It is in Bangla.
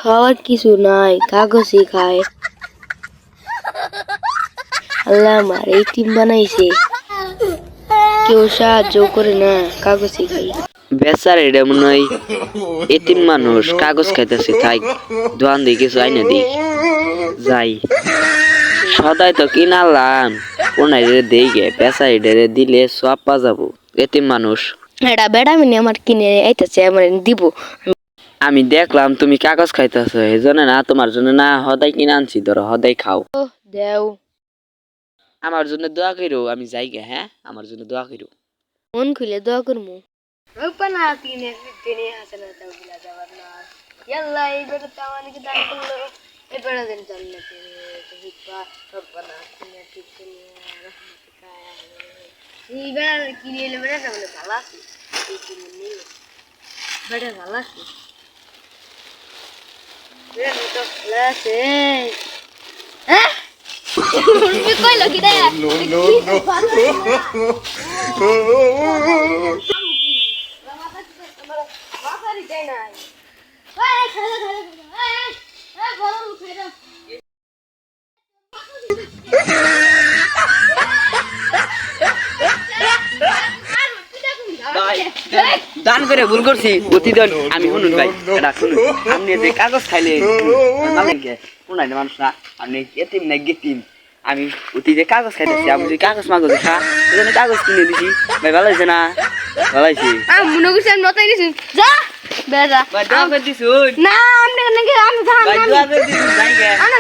খাওয়ার কিছু নাই, কাগজই খায়। আল্লাহ আমার এতিম বানাইছে, কেউ সাহায্য করে না, কাগজই খাই। বেচার এটা মনে হয় এতিম মানুষ কাগজ খাইতেছে, থাই দোয়ান দিয়ে কিছু আইনে দিই যাই। সদাই তো কিনালাম কোনাই দেই গে, বেচা এডারে দিলে সব পা যাবো। এতিম মানুষ এটা বেড়া মিনি আমার কিনে আইতেছে, আমার দিব। আমি দেখলাম তুমি কাগজ খাইতেছো, এই জন্য না তোমার জন্য না হদাই কিনে আনছি, ধরো হদাই খাও। দেও, আমার জন্য দোয়া করো, আমি যাই গে। হ্যাঁ, আমার জন্য দোয়া করো। মন খুলে দোয়া করমু। রূপনা কিনে কিনে হাসনা তাও বিলা যাবার না। ইয়াল্লাহ এইবার তাওয়ানকে দান করলো, এবার দেন জান্নাতে হিপা রূপনা কিনে ঠিক কিনে রহমতকা। এইবার কিনে এলে বড় সামনে ভালো আছে, এই কিনে নিয়ে বড় ভালো আছে। বের তো ভালো আছে। হ্যাঁ তুমি কই লগি দে নো নো নো দান করে ভুল করছি, প্রতিদিন আমি শুনুন ভাই, এটা শুনুন। আপনি যে কাগজ খাইলে কোনাই মানুষ না, আপনি এতিম না গেতিম। আমি অতি যে কাগজ খাইতেছি, আমি যদি কাগজ মাগজ খা, সেজন্য কাগজ কিনে দিছি ভাই। ভালো হয়েছে না? ভালো হয়েছে। মনে করছি আমি নতাই দিছি, যা বেড়া ভাই দোয়া করে দিছু না। আমি ভাই দোয়া করে দিছু, যাই গে। আমি